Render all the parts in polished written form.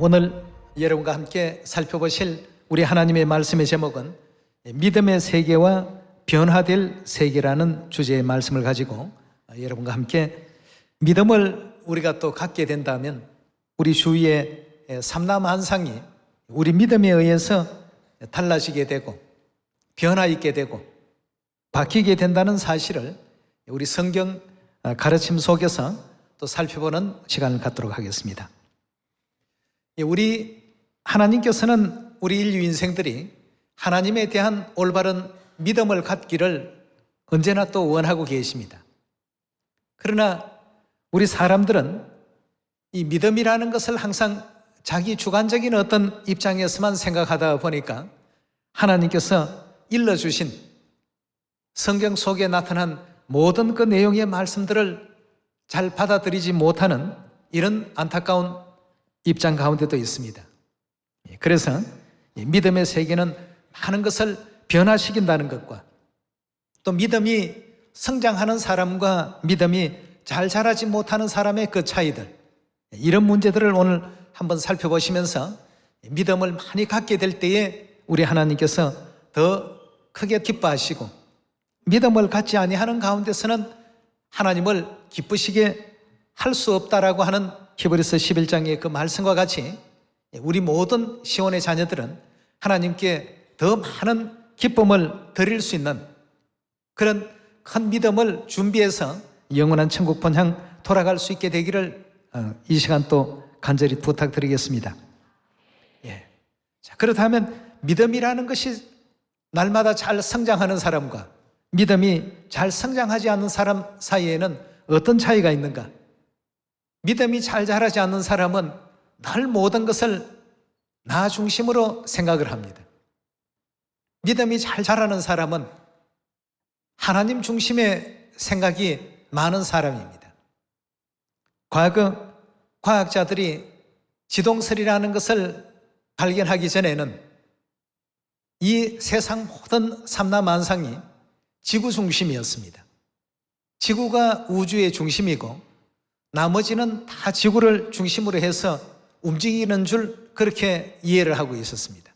오늘 여러분과 함께 살펴보실 우리 하나님의 말씀의 제목은 믿음의 세계와 변화될 세계라는 주제의 말씀을 가지고 여러분과 함께 믿음을 우리가 또 갖게 된다면 우리 주위의 삼남한상이 우리 믿음에 의해서 달라지게 되고 변화 있게 되고 바뀌게 된다는 사실을 우리 성경 가르침 속에서 또 살펴보는 시간을 갖도록 하겠습니다. 우리 하나님께서는 우리 인류 인생들이 하나님에 대한 올바른 믿음을 갖기를 언제나 또 원하고 계십니다. 그러나 우리 사람들은 이 믿음이라는 것을 항상 자기 주관적인 어떤 입장에서만 생각하다 보니까 하나님께서 일러주신 성경 속에 나타난 모든 그 내용의 말씀들을 잘 받아들이지 못하는 이런 안타까운 입장 가운데도 있습니다. 그래서 믿음의 세계는 많은 것을 변화시킨다는 것과 또 믿음이 성장하는 사람과 믿음이 잘 자라지 못하는 사람의 그 차이들, 이런 문제들을 오늘 한번 살펴보시면서 믿음을 많이 갖게 될 때에 우리 하나님께서 더 크게 기뻐하시고 믿음을 갖지 아니하는 가운데서는 하나님을 기쁘시게 할 수 없다라고 하는 히브리서 11장의 그 말씀과 같이 우리 모든 시온의 자녀들은 하나님께 더 많은 기쁨을 드릴 수 있는 그런 큰 믿음을 준비해서 영원한 천국 본향 돌아갈 수 있게 되기를 이 시간 또 간절히 부탁드리겠습니다. 자, 그렇다면 믿음이라는 것이 날마다 잘 성장하는 사람과 믿음이 잘 성장하지 않는 사람 사이에는 어떤 차이가 있는가? 믿음이 잘 자라지 않는 사람은 늘 모든 것을 나 중심으로 생각을 합니다. 믿음이 잘 자라는 사람은 하나님 중심의 생각이 많은 사람입니다. 과거 과학자들이 지동설이라는 것을 발견하기 전에는 이 세상 모든 삼라만상이 지구 중심이었습니다. 지구가 우주의 중심이고 나머지는 다 지구를 중심으로 해서 움직이는 줄 그렇게 이해를 하고 있었습니다.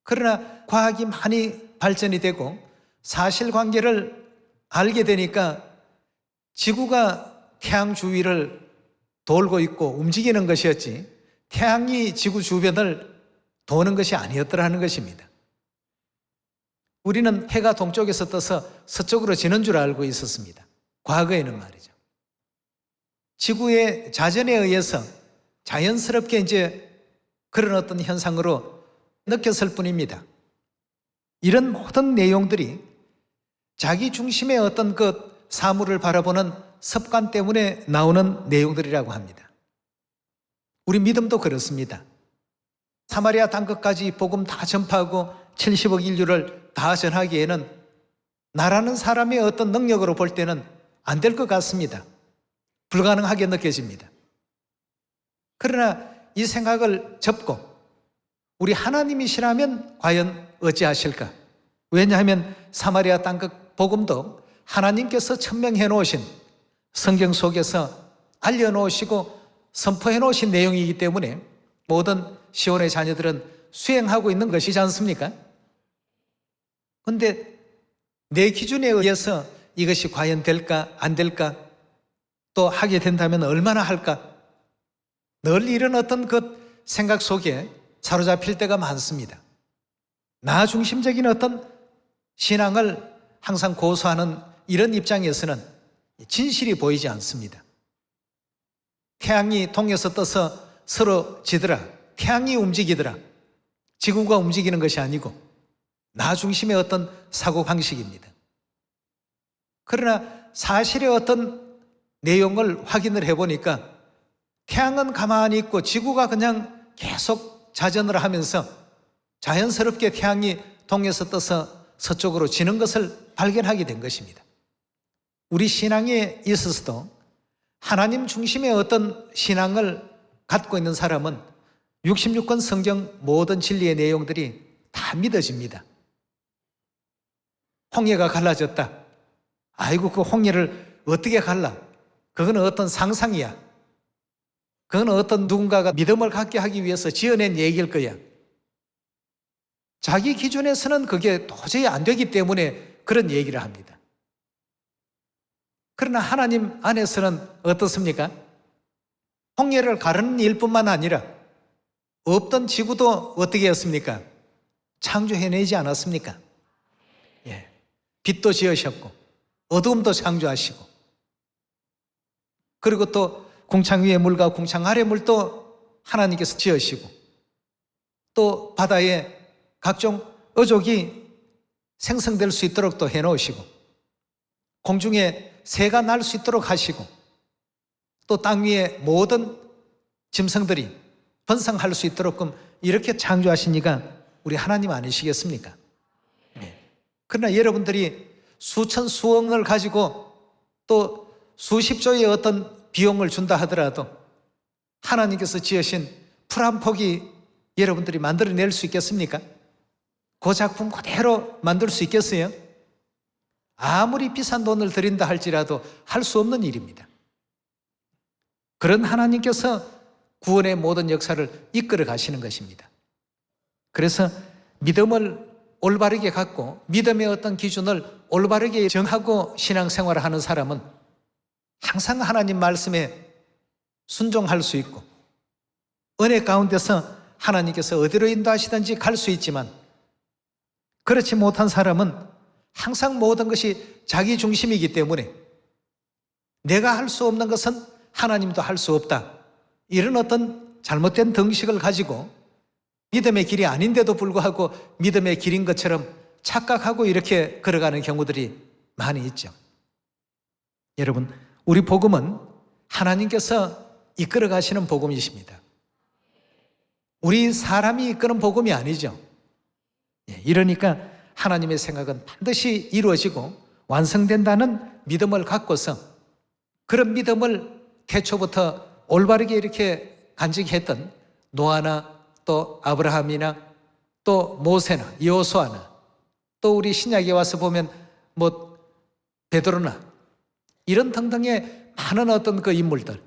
그러나 과학이 많이 발전이 되고 사실관계를 알게 되니까 지구가 태양 주위를 돌고 있고 움직이는 것이었지 태양이 지구 주변을 도는 것이 아니었더라는 것입니다. 우리는 해가 동쪽에서 떠서 서쪽으로 지는 줄 알고 있었습니다. 과거에는 말이죠. 지구의 자전에 의해서 자연스럽게 이제 그런 어떤 현상으로 느꼈을 뿐입니다. 이런 모든 내용들이 자기 중심의 어떤 그 사물을 바라보는 습관 때문에 나오는 내용들이라고 합니다. 우리 믿음도 그렇습니다. 사마리아 땅끝까지 복음 다 전파하고 70억 인류를 다 전하기에는 나라는 사람의 어떤 능력으로 볼 때는 안 될 것 같습니다. 불가능하게 느껴집니다. 그러나 이 생각을 접고 우리 하나님이시라면 과연 어찌하실까? 왜냐하면 사마리아 땅끝 복음도 하나님께서 천명해 놓으신 성경 속에서 알려놓으시고 선포해 놓으신 내용이기 때문에 모든 시온의 자녀들은 수행하고 있는 것이지 않습니까? 그런데 내 기준에 의해서 이것이 과연 될까 안 될까 또 하게 된다면 얼마나 할까? 늘 이런 어떤 그 생각 속에 사로잡힐 때가 많습니다. 나 중심적인 어떤 신앙을 항상 고수하는 이런 입장에서는 진실이 보이지 않습니다. 태양이 동에서 떠서 서로 지더라. 태양이 움직이더라. 지구가 움직이는 것이 아니고 나 중심의 어떤 사고방식입니다. 그러나 사실의 어떤 내용을 확인을 해보니까 태양은 가만히 있고 지구가 그냥 계속 자전을 하면서 자연스럽게 태양이 동에서 떠서 서쪽으로 지는 것을 발견하게 된 것입니다. 우리 신앙에 있어서도 하나님 중심의 어떤 신앙을 갖고 있는 사람은 66권 성경 모든 진리의 내용들이 다 믿어집니다. 홍해가 갈라졌다. 아이고 그 홍해를 어떻게 갈라? 그거는 어떤 상상이야. 그건 어떤 누군가가 믿음을 갖게 하기 위해서 지어낸 얘기일 거야. 자기 기준에서는 그게 도저히 안 되기 때문에 그런 얘기를 합니다. 그러나 하나님 안에서는 어떻습니까? 홍해를 가르는 일뿐만 아니라 없던 지구도 어떻게 했습니까? 창조해내지 않았습니까? 예. 빛도 지으셨고 어두움도 창조하시고, 그리고 또 궁창 위의 물과 궁창 아래 물도 하나님께서 지으시고, 또 바다에 각종 어족이 생성될 수 있도록 또 해놓으시고, 공중에 새가 날 수 있도록 하시고, 또 땅 위에 모든 짐승들이 번성할 수 있도록 이렇게 창조하신 이가 우리 하나님 아니시겠습니까? 네. 그러나 여러분들이 수천 수억을 가지고 또 수십조의 어떤 비용을 준다 하더라도 하나님께서 지으신 풀 한 폭이 여러분들이 만들어낼 수 있겠습니까? 그 작품 그대로 만들 수 있겠어요? 아무리 비싼 돈을 들인다 할지라도 할 수 없는 일입니다. 그런 하나님께서 구원의 모든 역사를 이끌어 가시는 것입니다. 그래서 믿음을 올바르게 갖고 믿음의 어떤 기준을 올바르게 정하고 신앙생활을 하는 사람은 항상 하나님 말씀에 순종할 수 있고, 은혜 가운데서 하나님께서 어디로 인도하시든지 갈 수 있지만, 그렇지 못한 사람은 항상 모든 것이 자기 중심이기 때문에 내가 할 수 없는 것은 하나님도 할 수 없다, 이런 어떤 잘못된 등식을 가지고 믿음의 길이 아닌데도 불구하고 믿음의 길인 것처럼 착각하고 이렇게 걸어가는 경우들이 많이 있죠. 여러분, 우리 복음은 하나님께서 이끌어 가시는 복음이십니다. 우리 사람이 이끄는 복음이 아니죠. 이러니까 하나님의 생각은 반드시 이루어지고 완성된다는 믿음을 갖고서, 그런 믿음을 태초부터 올바르게 이렇게 간직했던 노아나 또 아브라함이나 또 모세나 여호수아나, 또 우리 신약에 와서 보면 베드로나 이런 등등의 많은 어떤 그 인물들,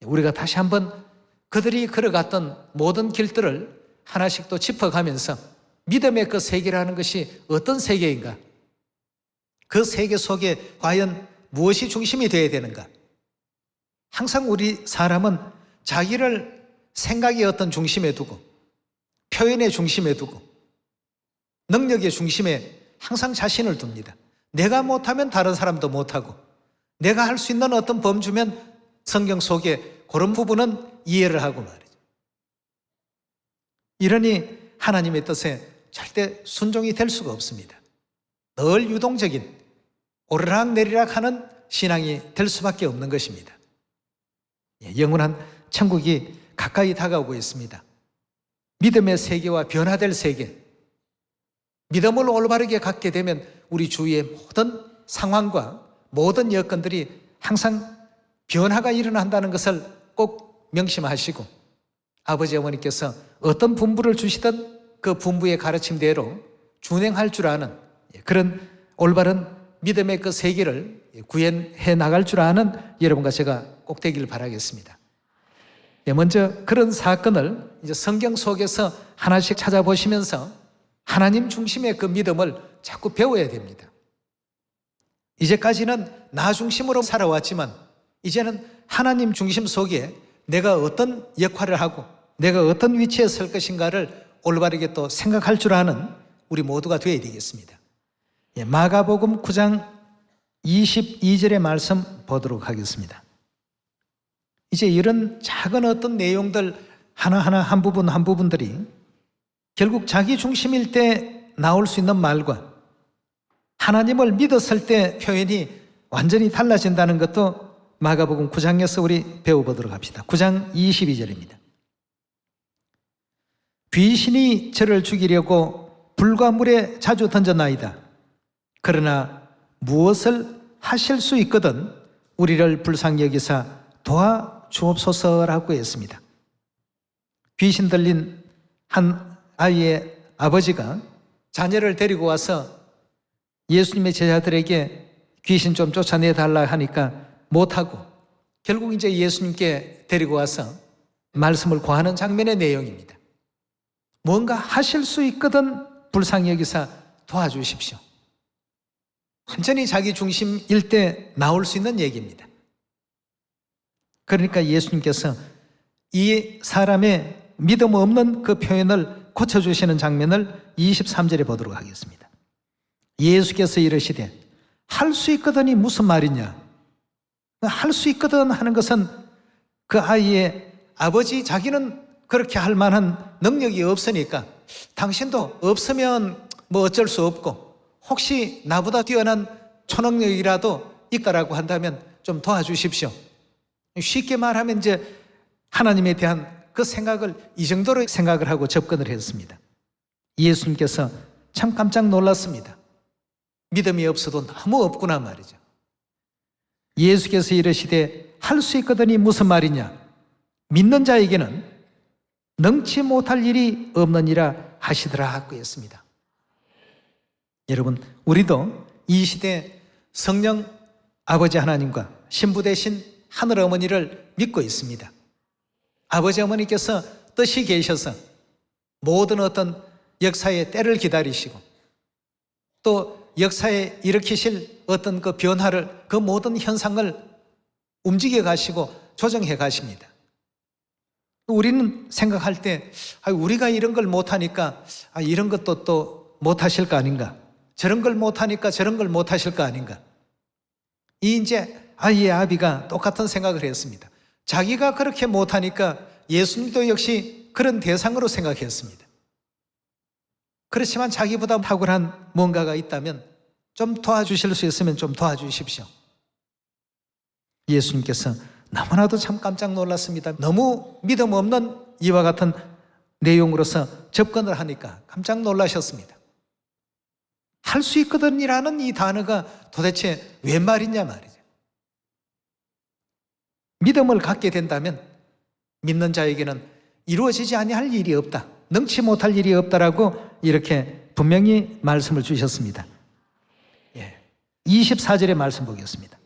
우리가 다시 한번 그들이 걸어갔던 모든 길들을 하나씩 또 짚어가면서 믿음의 그 세계라는 것이 어떤 세계인가, 그 세계 속에 과연 무엇이 중심이 되어야 되는가. 항상 우리 사람은 자기를 생각의 어떤 중심에 두고, 표현의 중심에 두고, 능력의 중심에 항상 자신을 둡니다. 내가 못하면 다른 사람도 못하고, 내가 할 수 있는 어떤 범주면 성경 속에 그런 부분은 이해를 하고 말이죠. 이러니 하나님의 뜻에 절대 순종이 될 수가 없습니다. 늘 유동적인 오르락 내리락 하는 신앙이 될 수밖에 없는 것입니다. 영원한 천국이 가까이 다가오고 있습니다. 믿음의 세계와 변화될 세계, 믿음을 올바르게 갖게 되면 우리 주위의 모든 상황과 모든 여건들이 항상 변화가 일어난다는 것을 꼭 명심하시고, 아버지 어머니께서 어떤 분부를 주시든 그 분부의 가르침대로 준행할 줄 아는 그런 올바른 믿음의 그 세계를 구현해 나갈 줄 아는 여러분과 제가 꼭 되기를 바라겠습니다. 먼저 그런 사건을 이제 성경 속에서 하나씩 찾아보시면서 하나님 중심의 그 믿음을 자꾸 배워야 됩니다. 이제까지는 나 중심으로 살아왔지만 이제는 하나님 중심 속에 내가 어떤 역할을 하고 내가 어떤 위치에 설 것인가를 올바르게 또 생각할 줄 아는 우리 모두가 되어야 되겠습니다. 마가복음 9장 22절의 말씀 보도록 하겠습니다. 이제 이런 작은 어떤 내용들 하나하나 한 부분 한 부분들이 결국 자기 중심일 때 나올 수 있는 말과 하나님을 믿었을 때 표현이 완전히 달라진다는 것도 마가복음 9장에서 우리 배워보도록 합시다. 9장 22절입니다. 귀신이 저를 죽이려고 불과 물에 자주 던져나이다. 그러나 무엇을 하실 수 있거든 우리를 불쌍히 여기사 도와주옵소서라고 했습니다. 귀신 들린 한 아이의 아버지가 자녀를 데리고 와서 예수님의 제자들에게 귀신 좀 쫓아내달라 하니까 못하고 결국 이제 예수님께 데리고 와서 말씀을 고하는 장면의 내용입니다. 뭔가 하실 수 있거든 불쌍히 여기사 도와주십시오. 완전히 자기 중심일 때 나올 수 있는 얘기입니다. 그러니까 예수님께서 이 사람의 믿음 없는 그 표현을 고쳐주시는 장면을 23절에 보도록 하겠습니다. 예수께서 이르시되 할 수 있거든이 무슨 말이냐? 할 수 있거든 하는 것은 그 아이의 아버지 자기는 그렇게 할 만한 능력이 없으니까 당신도 없으면 뭐 어쩔 수 없고 혹시 나보다 뛰어난 초능력이라도 있다라고 한다면 좀 도와주십시오. 쉽게 말하면 이제 하나님에 대한 그 생각을 이 정도로 생각을 하고 접근을 했습니다. 예수님께서 참 깜짝 놀랐습니다. 믿음이 없어도 너무 없구나 말이죠. 예수께서 이르시되 할 수 있거든이 무슨 말이냐? 믿는 자에게는 능치 못할 일이 없느니라 하시더라 고 했습니다. 여러분, 우리도 이 시대 성령 아버지 하나님과 신부 되신 하늘 어머니를 믿고 있습니다. 아버지 어머니께서 뜻이 계셔서 모든 어떤 역사의 때를 기다리시고 또 역사에 일으키실 어떤 그 변화를, 그 모든 현상을 움직여 가시고 조정해 가십니다. 우리는 생각할 때 우리가 이런 걸 못하니까 이런 것도 또 못하실 거 아닌가, 저런 걸 못하니까 저런 걸 못하실 거 아닌가. 이 이제 아이의 아비가 똑같은 생각을 했습니다. 자기가 그렇게 못하니까 예수님도 역시 그런 대상으로 생각했습니다. 그렇지만 자기보다 탁월한 뭔가가 있다면 좀 도와주실 수 있으면 좀 도와주십시오. 예수님께서 너무나도 참 깜짝 놀랐습니다. 너무 믿음 없는 이와 같은 내용으로서 접근을 하니까 깜짝 놀라셨습니다. 할 수 있거든이라는 이 단어가 도대체 웬 말이냐 말이죠. 믿음을 갖게 된다면 믿는 자에게는 이루어지지 아니할 일이 없다, 능치 못할 일이 없다라고 이렇게 분명히 말씀을 주셨습니다. 24절의 말씀 보겠습니다.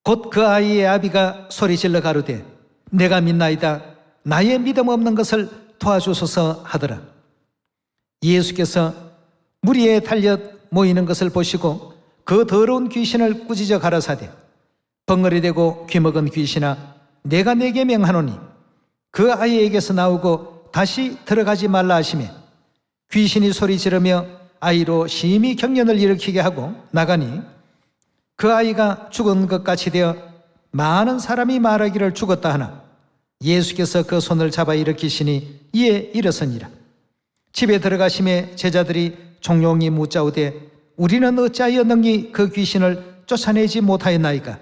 곧 그 아이의 아비가 소리질러 가로되 내가 믿나이다, 나의 믿음 없는 것을 도와주소서 하더라. 예수께서 무리에 달려 모이는 것을 보시고 그 더러운 귀신을 꾸짖어 가라사대 벙어리되고 귀먹은 귀신아, 내가 네게 명하노니 그 아이에게서 나오고 다시 들어가지 말라 하시매 귀신이 소리 지르며 아이로 심히 경련을 일으키게 하고 나가니 그 아이가 죽은 것 같이 되어 많은 사람이 말하기를 죽었다 하나 예수께서 그 손을 잡아 일으키시니 이에 일어서니라. 집에 들어가심에 제자들이 종용이 묻자오되 우리는 어찌하여 능히 그 귀신을 쫓아내지 못하였나이까?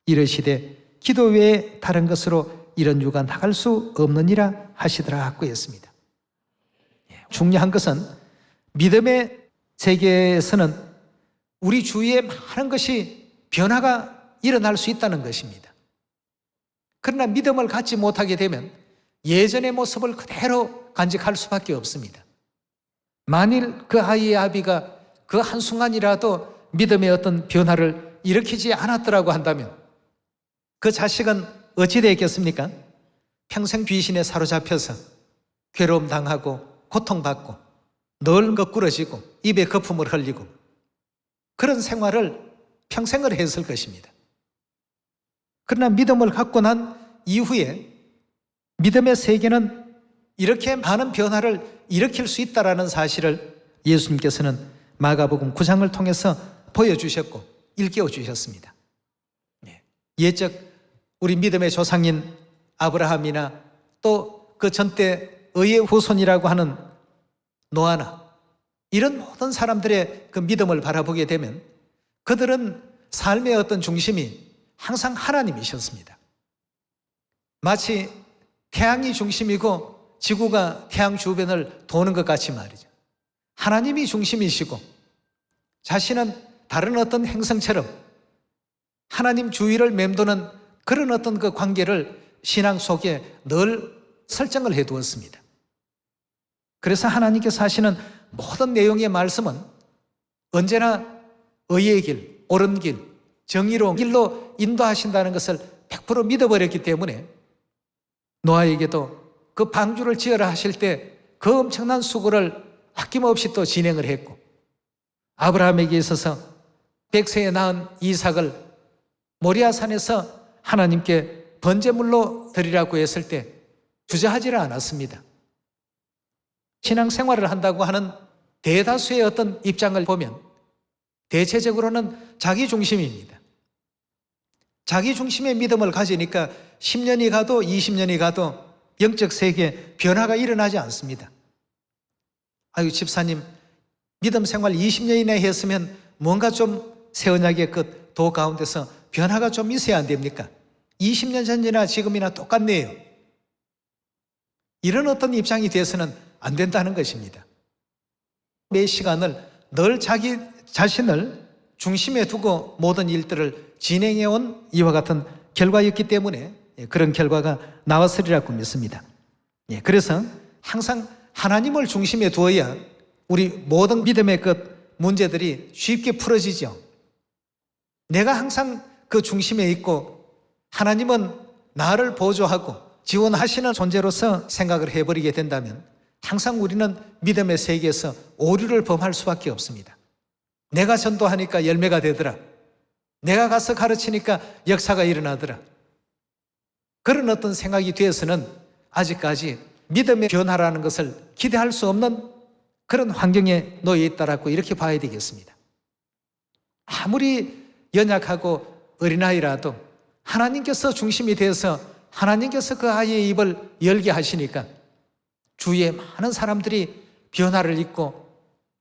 이르시되 기도 외에 다른 것으로 이런 유가 나갈 수 없느니라 하시더라 고 했습니다. 중요한 것은 믿음의 세계에서는 우리 주위에 많은 것이 변화가 일어날 수 있다는 것입니다. 그러나 믿음을 갖지 못하게 되면 예전의 모습을 그대로 간직할 수밖에 없습니다. 만일 그 아이의 아비가 그 한순간이라도 믿음의 어떤 변화를 일으키지 않았더라고 한다면 그 자식은 어찌 되겠습니까? 평생 귀신에 사로잡혀서 괴로움 당하고 고통받고 늘 거꾸러지고 입에 거품을 흘리고 그런 생활을 평생을 했을 것입니다. 그러나 믿음을 갖고 난 이후에 믿음의 세계는 이렇게 많은 변화를 일으킬 수 있다는 사실을 예수님께서는 마가복음 9장을 통해서 보여주셨고 일깨워 주셨습니다. 옛적 우리 믿음의 조상인 아브라함이나 또 그 전때 의의 후손이라고 하는 노아나 이런 모든 사람들의 그 믿음을 바라보게 되면 그들은 삶의 어떤 중심이 항상 하나님이셨습니다. 마치 태양이 중심이고 지구가 태양 주변을 도는 것 같이 말이죠. 하나님이 중심이시고 자신은 다른 어떤 행성처럼 하나님 주위를 맴도는 그런 어떤 그 관계를 신앙 속에 늘 설정을 해두었습니다. 그래서 하나님께서 하시는 모든 내용의 말씀은 언제나 의의 길, 옳은 길, 정의로운 길로 인도하신다는 것을 100% 믿어버렸기 때문에 노아에게도 그 방주를 지어라 하실 때 그 엄청난 수고를 아낌없이 또 진행을 했고, 아브라함에게 있어서 100세에 낳은 이삭을 모리아산에서 하나님께 번제물로 드리라고 했을 때 주저하지를 않았습니다. 신앙생활을 한다고 하는 대다수의 어떤 입장을 보면 대체적으로는 자기 중심입니다. 자기 중심의 믿음을 가지니까 10년이 가도 20년이 가도 영적 세계에 변화가 일어나지 않습니다. 아유, 집사님 믿음 생활 20년이나 했으면 뭔가 좀 새 언약의 그 도 가운데서 변화가 좀 있어야 안 됩니까? 20년 전이나 지금이나 똑같네요. 이런 어떤 입장이 돼서는 안 된다는 것입니다. 매 시간을 늘 자기 자신을 중심에 두고 모든 일들을 진행해온 이와 같은 결과였기 때문에 그런 결과가 나왔으리라고 믿습니다. 그래서 항상 하나님을 중심에 두어야 우리 모든 믿음의 그 문제들이 쉽게 풀어지죠. 내가 항상 그 중심에 있고 하나님은 나를 보조하고 지원하시는 존재로서 생각을 해버리게 된다면 항상 우리는 믿음의 세계에서 오류를 범할 수밖에 없습니다. 내가 전도하니까 열매가 되더라. 내가 가서 가르치니까 역사가 일어나더라. 그런 어떤 생각이 되어서는 아직까지 믿음의 변화라는 것을 기대할 수 없는 그런 환경에 놓여 있다라고 이렇게 봐야 되겠습니다. 아무리 연약하고 어린아이라도 하나님께서 중심이 되어서 하나님께서 그 아이의 입을 열게 하시니까 주위에 많은 사람들이 변화를 입고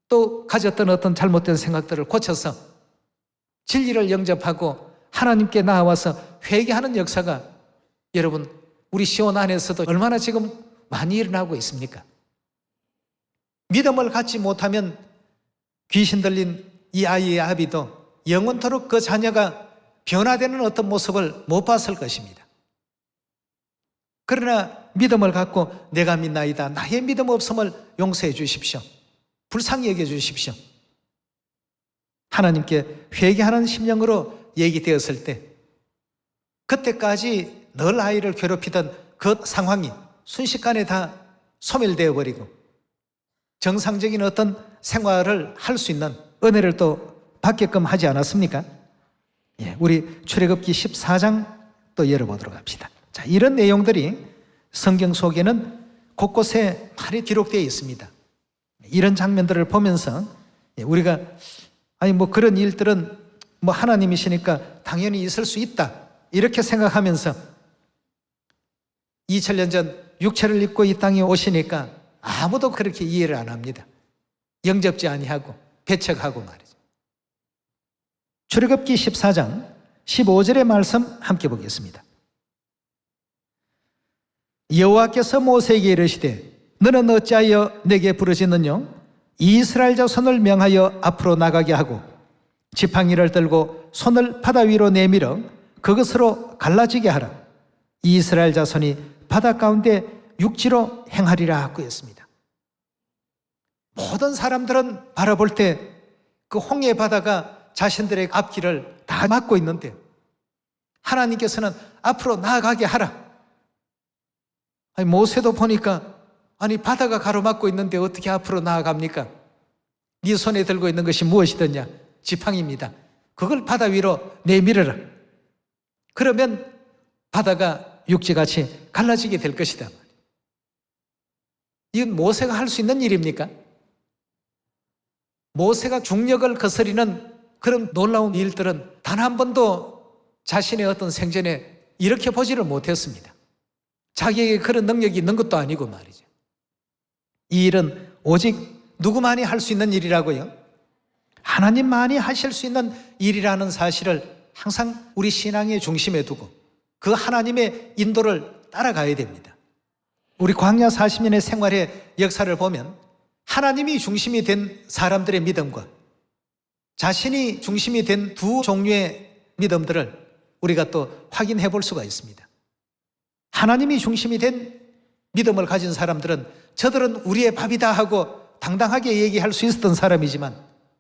또 가졌던 어떤 잘못된 생각들을 고쳐서 진리를 영접하고 하나님께 나와서 회개하는 역사가 여러분 우리 시온 안에서도 얼마나 지금 많이 일어나고 있습니까? 믿음을 갖지 못하면 귀신 들린 이 아이의 아비도 영원토록 그 자녀가 변화되는 어떤 모습을 못 봤을 것입니다. 그러나 믿음을 갖고 내가 믿나이다, 나의 믿음 없음을 용서해 주십시오, 불쌍히 여겨 주십시오, 하나님께 회개하는 심령으로 얘기되었을 때 그때까지 늘 아이를 괴롭히던 그 상황이 순식간에 다 소멸되어 버리고 정상적인 어떤 생활을 할 수 있는 은혜를 또 받게끔 하지 않았습니까? 우리 출애굽기 14장 또 열어보도록 합시다. 자, 이런 내용들이 성경 속에는 곳곳에 많이 기록되어 있습니다. 이런 장면들을 보면서 우리가 아니 뭐 그런 일들은 뭐 하나님이시니까 당연히 있을 수 있다 이렇게 생각하면서 2000년 전 육체를 입고 이 땅에 오시니까 아무도 그렇게 이해를 안 합니다. 영접지 아니하고 배척하고 말이죠. 출애굽기 14장 15절의 말씀 함께 보겠습니다. 여호와께서 모세에게 이르시되 너는 어찌하여 내게 부르짖느냐? 이스라엘 자손을 명하여 앞으로 나가게 하고 지팡이를 들고 손을 바다 위로 내밀어 그것으로 갈라지게 하라. 이스라엘 자손이 바다 가운데 육지로 행하리라 하고 했습니다. 모든 사람들은 바라볼 때 그 홍해 바다가 자신들의 앞길을 다 막고 있는데 하나님께서는 앞으로 나아가게 하라. 아니 모세도 보니까 아니 바다가 가로막고 있는데 어떻게 앞으로 나아갑니까? 네 손에 들고 있는 것이 무엇이더냐? 지팡이입니다. 그걸 바다 위로 내밀어라. 그러면 바다가 육지같이 갈라지게 될 것이다. 이건 모세가 할 수 있는 일입니까? 모세가 중력을 거스리는 그런 놀라운 일들은 단 한 번도 자신의 어떤 생전에 이렇게 보지를 못했습니다. 자기에게 그런 능력이 있는 것도 아니고 말이죠. 이 일은 오직 누구만이 할 수 있는 일이라고요? 하나님만이 하실 수 있는 일이라는 사실을 항상 우리 신앙의 중심에 두고 그 하나님의 인도를 따라가야 됩니다. 우리 광야 40년의 생활의 역사를 보면 하나님이 중심이 된 사람들의 믿음과 자신이 중심이 된 두 종류의 믿음들을 우리가 또 확인해 볼 수가 있습니다. 하나님이 중심이 된 믿음을 가진 사람들은 저들은 우리의 밥이다 하고 당당하게 얘기할 수 있었던 사람이지만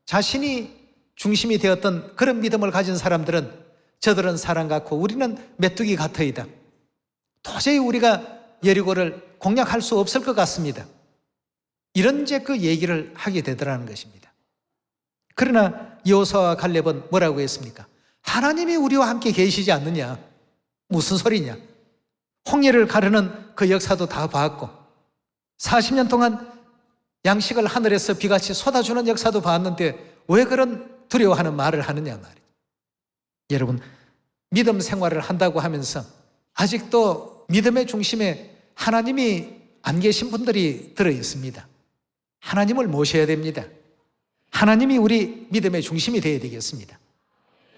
자신이 중심이 되었던 그런 믿음을 가진 사람들은 저들은 사람 같고 우리는 메뚜기 같으이다. 도저히 우리가 여리고를 공략할 수 없을 것 같습니다. 이런 이제 그 얘기를 하게 되더라는 것입니다. 그러나 여호수아와 갈렙은 뭐라고 했습니까? 하나님이 우리와 함께 계시지 않느냐? 무슨 소리냐? 홍해를 가르는 그 역사도 다 봤고 40년 동안 양식을 하늘에서 비같이 쏟아주는 역사도 봤는데 왜 그런 두려워하는 말을 하느냐 말이에요. 여러분, 믿음 생활을 한다고 하면서 아직도 믿음의 중심에 하나님이 안 계신 분들이 들어 있습니다. 하나님을 모셔야 됩니다. 하나님이 우리 믿음의 중심이 되어야 되겠습니다.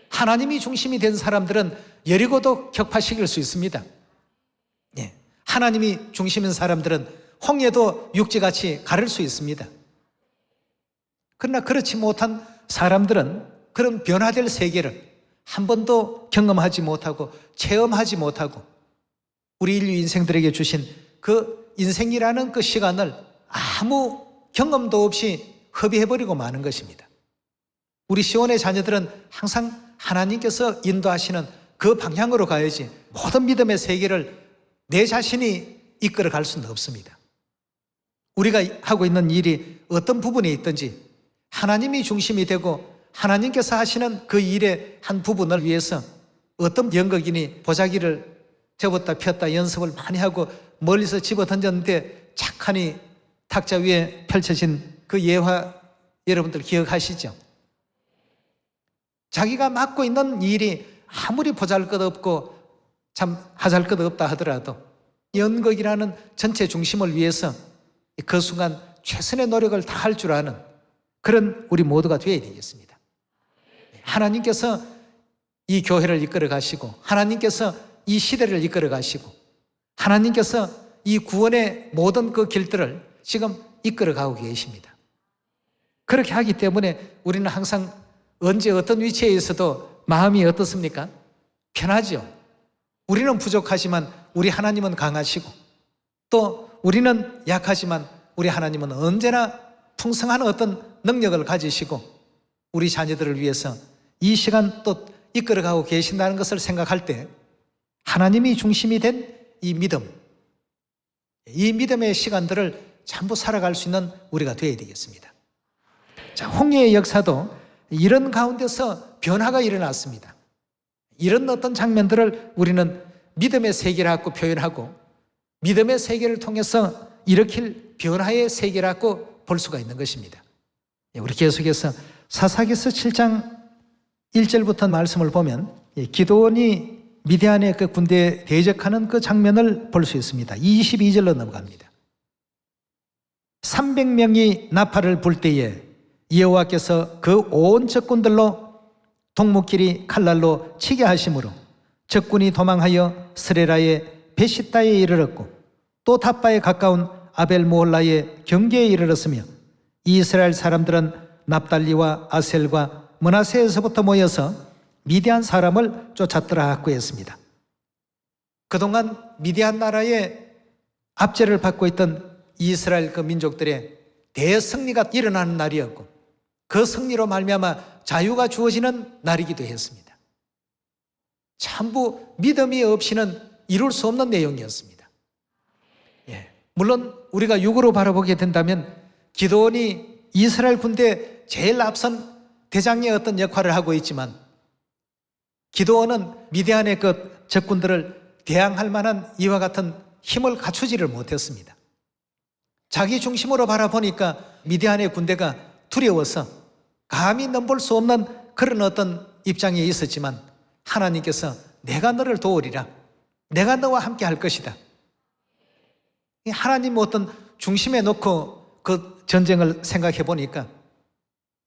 하나님이 중심이 된 사람들은 여리고도 격파시킬 수 있습니다. 예. 하나님이 중심인 사람들은 홍해도 육지같이 가를 수 있습니다. 그러나 그렇지 못한 사람들은 그런 변화될 세계를 한 번도 경험하지 못하고 체험하지 못하고 우리 인류 인생들에게 주신 그 인생이라는 그 시간을 아무 경험도 없이 허비해버리고 마는 것입니다. 우리 시온의 자녀들은 항상 하나님께서 인도하시는 그 방향으로 가야지 모든 믿음의 세계를 내 자신이 이끌어 갈 수는 없습니다. 우리가 하고 있는 일이 어떤 부분에 있든지 하나님이 중심이 되고 하나님께서 하시는 그 일의 한 부분을 위해서 어떤 연극인이 보자기를 접었다 폈다 연습을 많이 하고 멀리서 집어 던졌는데 착하니 탁자 위에 펼쳐진 그 예화 여러분들 기억하시죠? 자기가 맡고 있는 일이 아무리 보잘것없고 참 하잘것없다 하더라도 연극이라는 전체 중심을 위해서 그 순간 최선의 노력을 다할 줄 아는 그런 우리 모두가 되어야 되겠습니다. 하나님께서 이 교회를 이끌어 가시고 하나님께서 이 시대를 이끌어 가시고 하나님께서 이 구원의 모든 그 길들을 지금 이끌어 가고 계십니다. 그렇게 하기 때문에 우리는 항상 언제 어떤 위치에 있어도 마음이 어떻습니까? 편하죠. 우리는 부족하지만 우리 하나님은 강하시고 또 우리는 약하지만 우리 하나님은 언제나 풍성한 어떤 능력을 가지시고 우리 자녀들을 위해서 이 시간 또 이끌어가고 계신다는 것을 생각할 때 하나님이 중심이 된 이 믿음, 이 믿음의 시간들을 전부 살아갈 수 있는 우리가 되어야 되겠습니다. 자, 홍해의 역사도 이런 가운데서 변화가 일어났습니다. 이런 어떤 장면들을 우리는 믿음의 세계라고 표현하고 믿음의 세계를 통해서 일으킬 변화의 세계라고 볼 수가 있는 것입니다. 우리 계속해서 사사기서 7장 1절부터 말씀을 보면 기드온이 미디안의 그 군대에 대적하는 그 장면을 볼 수 있습니다. 22절로 넘어갑니다. 300명이 나팔을 불 때에 여호와께서 그 온 적군들로 동무끼리 칼날로 치게 하심으로 적군이 도망하여 스레라의 베시다에 이르렀고 또 탑바에 가까운 아벨모홀라의 경계에 이르렀으며 이스라엘 사람들은 납달리와 아셀과 므낫세에서부터 모여서 미디안 사람을 쫓았더라 하고 했습니다. 그동안 미디안 나라의 압제를 받고 있던 이스라엘 그 민족들의 대승리가 일어나는 날이었고 그 승리로 말미암아 자유가 주어지는 날이기도 했습니다. 전부 믿음이 없이는 이룰 수 없는 내용이었습니다. 물론 우리가 육으로 바라보게 된다면 기드온이 이스라엘 군대 제일 앞선 대장의 어떤 역할을 하고 있지만 기드온은 미디안의 그 적군들을 대항할 만한 이와 같은 힘을 갖추지를 못했습니다. 자기 중심으로 바라보니까 미디안의 군대가 두려워서 감히 넘볼 수 없는 그런 어떤 입장에 있었지만 하나님께서 내가 너를 도우리라. 내가 너와 함께 할 것이다. 하나님 어떤 중심에 놓고 그 전쟁을 생각해 보니까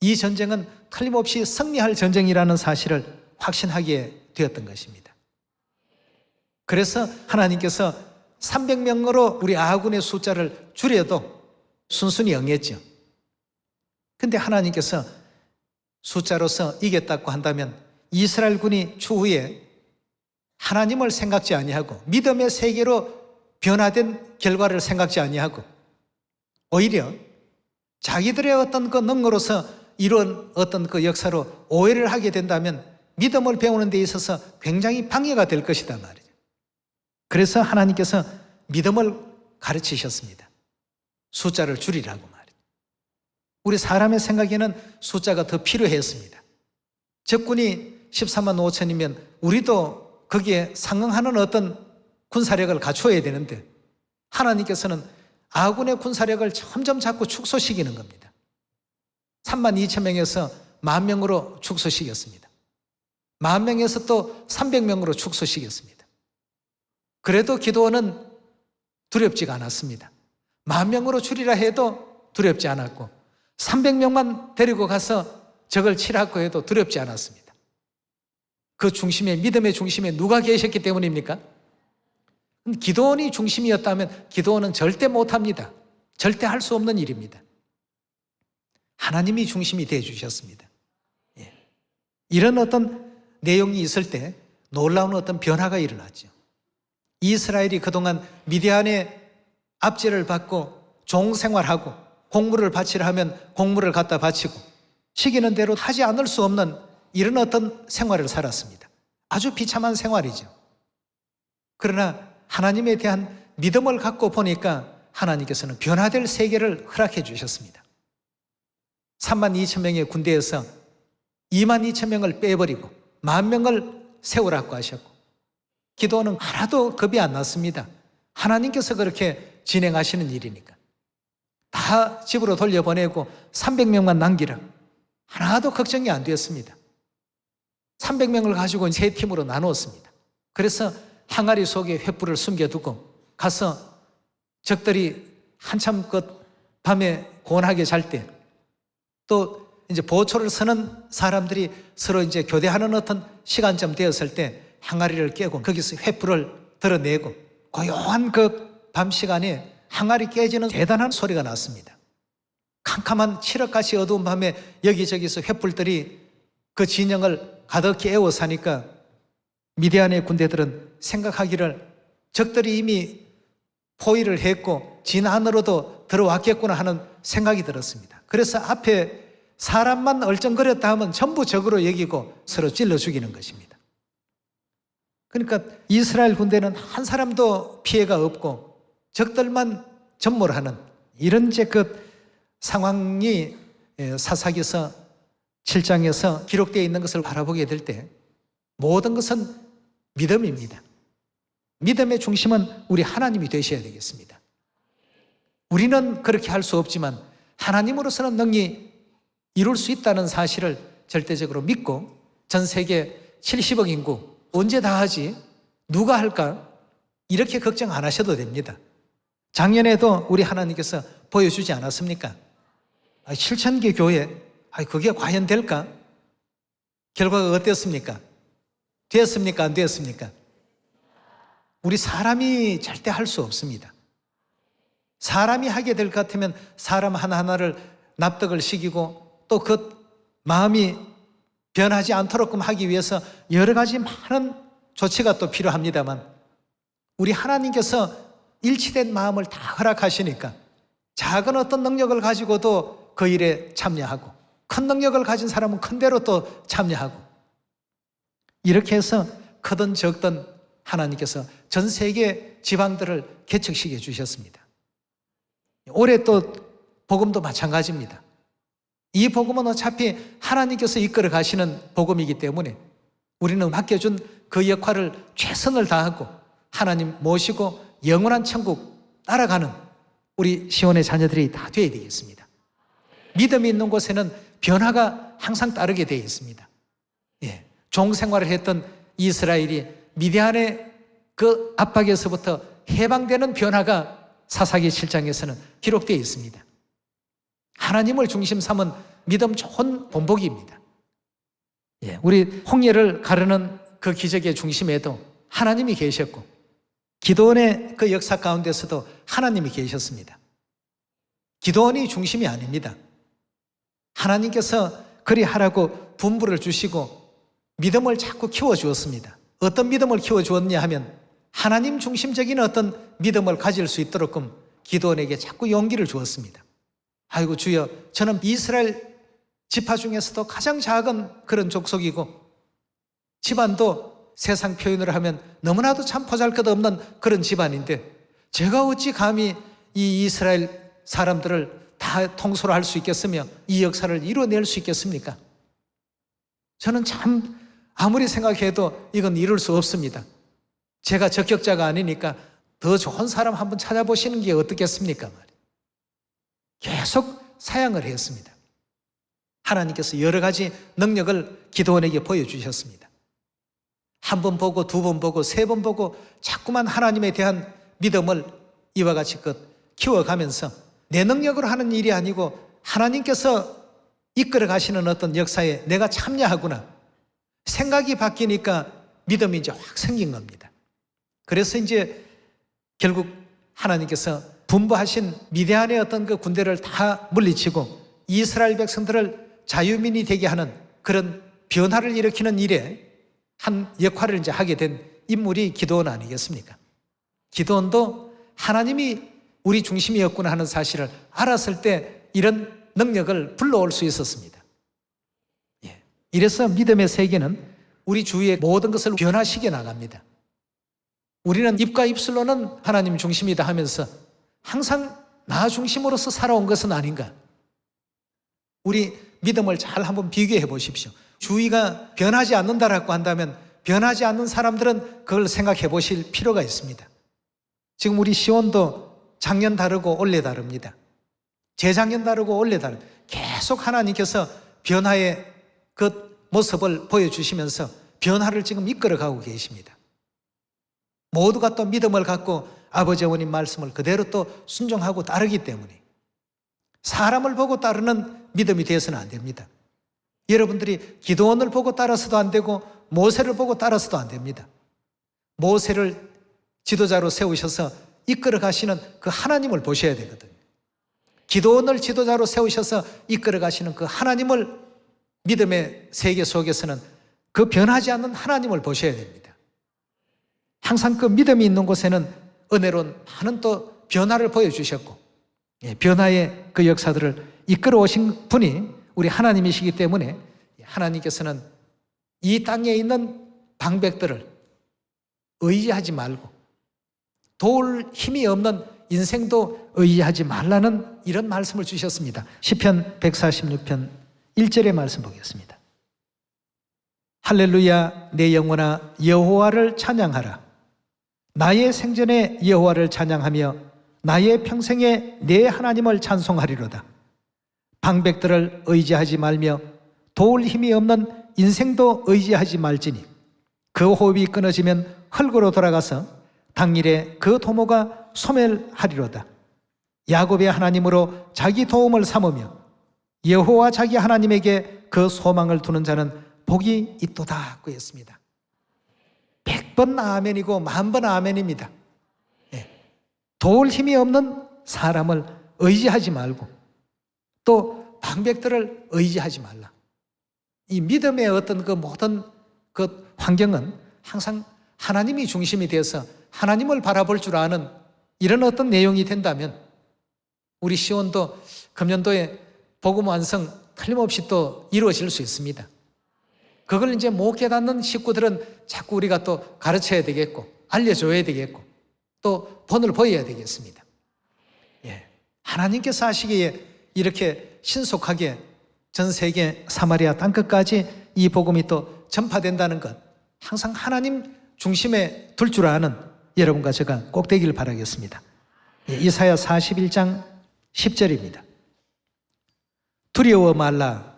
이 전쟁은 틀림없이 승리할 전쟁이라는 사실을 확신하게 되었던 것입니다. 그래서 하나님께서 300명으로 우리 아군의 숫자를 줄여도 순순히 응했죠. 근데 하나님께서 숫자로서 이겼다고 한다면 이스라엘 군이 추후에 하나님을 생각지 아니하고 믿음의 세계로 변화된 결과를 생각지 아니하고 오히려 자기들의 어떤 그 능력으로서 이런 어떤 그 역사로 오해를 하게 된다면 믿음을 배우는 데 있어서 굉장히 방해가 될 것이다 말이죠. 그래서 하나님께서 믿음을 가르치셨습니다. 숫자를 줄이라고 말이죠. 우리 사람의 생각에는 숫자가 더 필요했습니다. 적군이 13만 5천이면 우리도 거기에 상응하는 어떤 군사력을 갖춰야 되는데 하나님께서는 아군의 군사력을 점점 자꾸 축소시키는 겁니다. 3만 2천 명에서 10,000명으로 축소시켰습니다. 10,000명에서 또 300명으로 축소시켰습니다. 그래도 기드온은 두렵지가 않았습니다. 10,000명으로 줄이라 해도 두렵지 않았고 300명만 데리고 가서 적을 치라고 해도 두렵지 않았습니다. 그 중심에, 믿음의 중심에 누가 계셨기 때문입니까? 기드온이 중심이었다면 기드온은 절대 못합니다. 절대 할 수 없는 일입니다. 하나님이 중심이 되어 주셨습니다. 예. 이런 어떤 내용이 있을 때 놀라운 어떤 변화가 일어났죠. 이스라엘이 그동안 미디안의 압제를 받고 종생활하고 곡물을 바치려 하면 곡물을 갖다 바치고 시키는 대로 하지 않을 수 없는 이런 어떤 생활을 살았습니다. 아주 비참한 생활이죠. 그러나 하나님에 대한 믿음을 갖고 보니까 하나님께서는 변화될 세계를 허락해 주셨습니다. 3만 2천 명의 군대에서 2만 2천 명을 빼버리고 10,000명을 세우라고 하셨고 기도는 하나도 겁이 안 났습니다. 하나님께서 그렇게 진행하시는 일이니까. 다 집으로 돌려보내고 300명만 남기라. 하나도 걱정이 안 되었습니다. 300명을 가지고 세 팀으로 나누었습니다. 그래서 항아리 속에 횃불을 숨겨두고 가서 적들이 한참 밤에 고온하게 잘 때 또 이제 보초를 서는 사람들이 서로 이제 교대하는 어떤 시간쯤 되었을 때 항아리를 깨고 거기서 횃불을 드러내고 고요한 그 밤 시간에 항아리 깨지는 대단한 소리가 났습니다. 캄캄한 칠흑같이 어두운 밤에 여기저기서 횃불들이 그 진영을 가득히 에워싸니까 미디안의 군대들은 생각하기를 적들이 이미 포위를 했고 진 안으로도 들어왔겠구나 하는 생각이 들었습니다. 그래서 앞에 사람만 얼쩡거렸다 하면 전부 적으로 여기고 서로 찔러 죽이는 것입니다. 그러니까 이스라엘 군대는 한 사람도 피해가 없고 적들만 전몰하는 이런 이제 그 상황이 사사기서 7장에서 기록되어 있는 것을 바라보게 될 때 모든 것은 믿음입니다. 믿음의 중심은 우리 하나님이 되셔야 되겠습니다. 우리는 그렇게 할 수 없지만 하나님으로서는 능히 이룰 수 있다는 사실을 절대적으로 믿고 전 세계 70억 인구 언제 다 하지? 누가 할까? 이렇게 걱정 안 하셔도 됩니다. 작년에도 우리 하나님께서 보여주지 않았습니까? 7,000개 교회, 그게 과연 될까? 결과가 어땠습니까? 되었습니까? 안 되었습니까? 우리 사람이 절대 할 수 없습니다. 사람이 하게 될 것 같으면 사람 하나하나를 납득을 시키고 또 그 마음이 변하지 않도록끔 하기 위해서 여러 가지 많은 조치가 또 필요합니다만 우리 하나님께서 일치된 마음을 다 허락하시니까 작은 어떤 능력을 가지고도 그 일에 참여하고 큰 능력을 가진 사람은 큰 대로 또 참여하고 이렇게 해서 크든 적든 하나님께서 전 세계 지방들을 개척시켜 주셨습니다. 올해 또 복음도 마찬가지입니다. 이 복음은 어차피 하나님께서 이끌어 가시는 복음이기 때문에 우리는 맡겨준 그 역할을 최선을 다하고 하나님 모시고 영원한 천국 따라가는 우리 시온의 자녀들이 다 되어야 되겠습니다. 믿음이 있는 곳에는 변화가 항상 따르게 되어 있습니다. 예, 종생활을 했던 이스라엘이 미디안의 그 압박에서부터 해방되는 변화가 사사기 7장에서는 기록되어 있습니다. 하나님을 중심 삼은 믿음 좋은 본보기입니다. 예, 우리 홍해를 가르는 그 기적의 중심에도 하나님이 계셨고 기드온의 그 역사 가운데서도 하나님이 계셨습니다. 기드온이 중심이 아닙니다. 하나님께서 그리하라고 분부를 주시고 믿음을 자꾸 키워주었습니다. 어떤 믿음을 키워주었냐 하면 하나님 중심적인 어떤 믿음을 가질 수 있도록끔 기드온에게 자꾸 용기를 주었습니다. 아이고 주여, 저는 이스라엘 지파 중에서도 가장 작은 그런 족속이고 집안도 세상 표현을 하면 너무나도 참 보잘것없는 그런 집안인데 제가 어찌 감히 이 이스라엘 사람들을 다 통솔 할 수 있겠으며 이 역사를 이뤄낼 수 있겠습니까? 저는 참 아무리 생각해도 이건 이룰 수 없습니다. 제가 적격자가 아니니까 더 좋은 사람 한번 찾아보시는 게 어떻겠습니까? 계속 사양을 했습니다. 하나님께서 여러 가지 능력을 기드온에게 보여주셨습니다. 한 번 보고 두 번 보고 세 번 보고 자꾸만 하나님에 대한 믿음을 이와 같이 키워가면서 내 능력으로 하는 일이 아니고 하나님께서 이끌어 가시는 어떤 역사에 내가 참여하구나 생각이 바뀌니까 믿음이 이제 확 생긴 겁니다. 그래서 이제 결국 하나님께서 분부하신 미디안의 어떤 그 군대를 다 물리치고 이스라엘 백성들을 자유민이 되게 하는 그런 변화를 일으키는 일에 한 역할을 이제 하게 된 인물이 기드온 아니겠습니까? 기드온도 하나님이 우리 중심이었구나 하는 사실을 알았을 때 이런 능력을 불러올 수 있었습니다. 이래서 믿음의 세계는 우리 주위의 모든 것을 변화시켜 나갑니다. 우리는 입과 입술로는 하나님 중심이다 하면서 항상 나 중심으로서 살아온 것은 아닌가? 우리 믿음을 잘 한번 비교해 보십시오. 주위가 변하지 않는다라고 한다면 변하지 않는 사람들은 그걸 생각해 보실 필요가 있습니다. 지금 우리 시온도 작년 다르고 올해 다릅니다. 재작년 다르고 올해 다릅니다. 계속 하나님께서 변화의 그 모습을 보여주시면서 변화를 지금 이끌어가고 계십니다. 모두가 또 믿음을 갖고 아버지 어머님 말씀을 그대로 또 순종하고 따르기 때문에 사람을 보고 따르는 믿음이 되어서는 안 됩니다. 여러분들이 기드온을 보고 따라서도 안 되고 모세를 보고 따라서도 안 됩니다. 모세를 지도자로 세우셔서 이끌어 가시는 그 하나님을 보셔야 되거든요. 기드온을 지도자로 세우셔서 이끌어 가시는 그 하나님을 믿음의 세계 속에서는 그 변하지 않는 하나님을 보셔야 됩니다. 항상 그 믿음이 있는 곳에는 은혜로운 많은 또 변화를 보여주셨고 변화의 그 역사들을 이끌어 오신 분이 우리 하나님이시기 때문에 하나님께서는 이 땅에 있는 방백들을 의지하지 말고 도울 힘이 없는 인생도 의지하지 말라는 이런 말씀을 주셨습니다. 시편 146편 1절의 말씀 보겠습니다. 할렐루야 내 영혼아 여호와를 찬양하라. 나의 생전에 여호와를 찬양하며 나의 평생에 내 하나님을 찬송하리로다. 방백들을 의지하지 말며 도울 힘이 없는 인생도 의지하지 말지니 그 호흡이 끊어지면 흙으로 돌아가서 당일에 그 도모가 소멸하리로다. 야곱의 하나님으로 자기 도움을 삼으며 여호와 자기 하나님에게 그 소망을 두는 자는 복이 있도다 고 했습니다. 100번 아멘이고 10,000번 아멘입니다. 도울 힘이 없는 사람을 의지하지 말고 또 방백들을 의지하지 말라. 이 믿음의 어떤 그 모든 그 환경은 항상 하나님이 중심이 되어서 하나님을 바라볼 줄 아는 이런 어떤 내용이 된다면 우리 시온도 금년도에 복음 완성 틀림없이 또 이루어질 수 있습니다. 그걸 이제 못 깨닫는 식구들은 자꾸 우리가 또 가르쳐야 되겠고 알려줘야 되겠고 또 본을 보여야 되겠습니다. 하나님께서 하시기에 이렇게 신속하게 전 세계 사마리아 땅끝까지 이 복음이 또 전파된다는 것 항상 하나님 중심에 둘 줄 아는 여러분과 제가 꼭 되기를 바라겠습니다. 이사야 41장 10절입니다. 두려워 말라.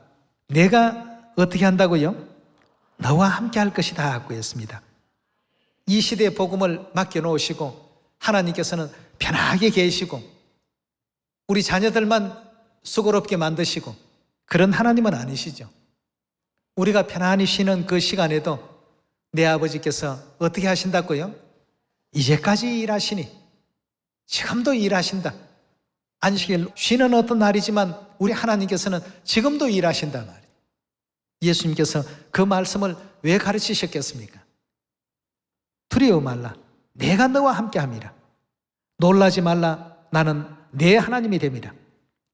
내가 어떻게 한다고요? 너와 함께 할 것이다 하고 했습니다. 이 시대의 복음을 맡겨놓으시고 하나님께서는 편하게 계시고 우리 자녀들만 수고롭게 만드시고 그런 하나님은 아니시죠. 우리가 편안히 쉬는 그 시간에도 내 아버지께서 어떻게 하신다고요? 이제까지 일하시니 지금도 일하신다. 안식일 쉬는 어떤 날이지만 우리 하나님께서는 지금도 일하신다 말이에요. 예수님께서 그 말씀을 왜 가르치셨겠습니까? 두려워 말라. 내가 너와 함께 함이라. 놀라지 말라. 나는 내 하나님이 됨이라.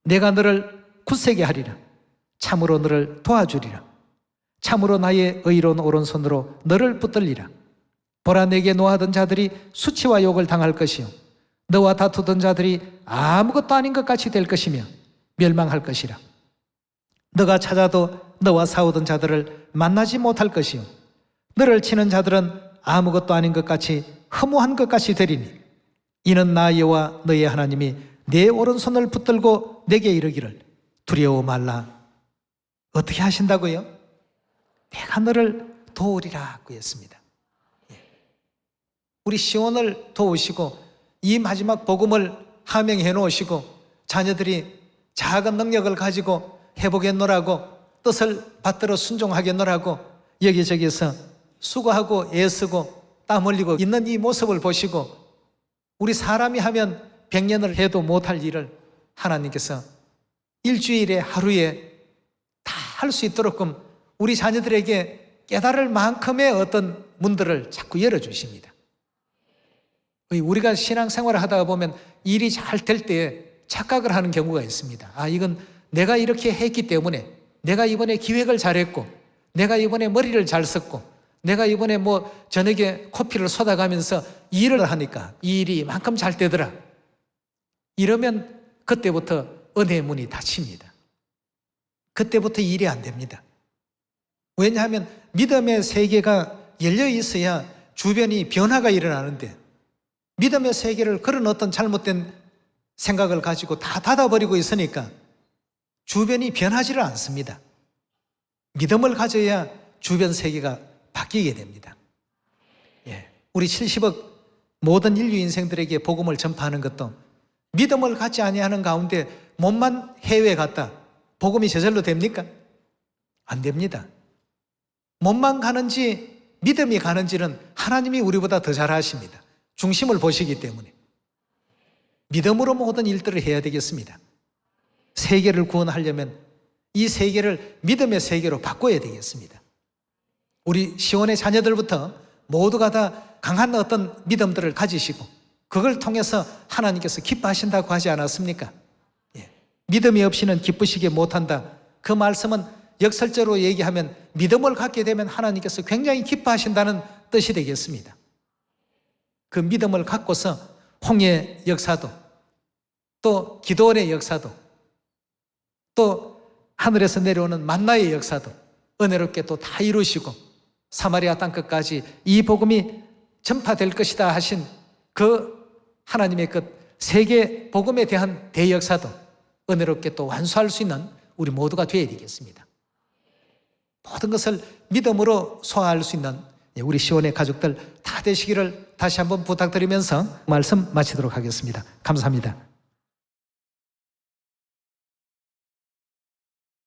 내가 너를 굳세게 하리라. 참으로 너를 도와주리라. 참으로 나의 의로운 오른손으로 너를 붙들리라. 보라, 내게 노하던 자들이 수치와 욕을 당할 것이요 너와 다투던 자들이 아무것도 아닌 것 같이 될 것이며 멸망할 것이라. 너가 찾아도 너와 싸우던 자들을 만나지 못할 것이요 너를 치는 자들은 아무것도 아닌 것 같이 허무한 것 같이 되리니 이는 나 여호와 너의 하나님이 내 오른손을 붙들고 내게 이르기를 두려워 말라. 어떻게 하신다고요? 내가 너를 도우리라고 했습니다. 우리 시온을 도우시고 이 마지막 복음을 하명해 놓으시고 자녀들이 작은 능력을 가지고 해보겠노라고 뜻을 받들어 순종하겠노라고 여기저기서 수고하고 애쓰고 땀 흘리고 있는 이 모습을 보시고 우리 사람이 하면 100년을 해도 못할 일을 하나님께서 일주일에 하루에 다 할 수 있도록끔 우리 자녀들에게 깨달을 만큼의 어떤 문들을 자꾸 열어주십니다. 우리가 신앙생활을 하다가 보면 일이 잘 될 때에 착각을 하는 경우가 있습니다. 아, 이건 내가 이렇게 했기 때문에, 내가 이번에 기획을 잘했고, 내가 이번에 머리를 잘 썼고, 내가 이번에 저녁에 커피를 쏟아가면서 일을 하니까 이 일이 이만큼 잘 되더라. 이러면 그때부터 은혜의 문이 닫힙니다. 그때부터 일이 안 됩니다. 왜냐하면 믿음의 세계가 열려 있어야 주변이 변화가 일어나는데 믿음의 세계를 그런 어떤 잘못된 생각을 가지고 다 닫아버리고 있으니까 주변이 변하지를 않습니다. 믿음을 가져야 주변 세계가 바뀌게 됩니다. 우리 70억 모든 인류 인생들에게 복음을 전파하는 것도 믿음을 갖지 아니하는 가운데 몸만 해외에 갔다 복음이 저절로 됩니까? 안 됩니다. 몸만 가는지 믿음이 가는지는 하나님이 우리보다 더 잘 아십니다. 중심을 보시기 때문에 믿음으로 모든 일들을 해야 되겠습니다. 세계를 구원하려면 이 세계를 믿음의 세계로 바꿔야 되겠습니다. 우리 시온의 자녀들부터 모두가 다 강한 어떤 믿음들을 가지시고 그걸 통해서 하나님께서 기뻐하신다고 하지 않았습니까? 믿음이 없이는 기쁘시게 못한다. 그 말씀은 역설적으로 얘기하면 믿음을 갖게 되면 하나님께서 굉장히 기뻐하신다는 뜻이 되겠습니다. 그 믿음을 갖고서 홍해 역사도 또 기도원의 역사도 또 하늘에서 내려오는 만나의 역사도 은혜롭게 또 다 이루시고 사마리아 땅끝까지 이 복음이 전파될 것이다 하신 그 하나님의 그 세계 복음에 대한 대역사도 은혜롭게 또 완수할 수 있는 우리 모두가 되어야 되겠습니다. 모든 것을 믿음으로 소화할 수 있는 우리 시온의 가족들 다 되시기를 다시 한번 부탁드리면서 말씀 마치도록 하겠습니다. 감사합니다.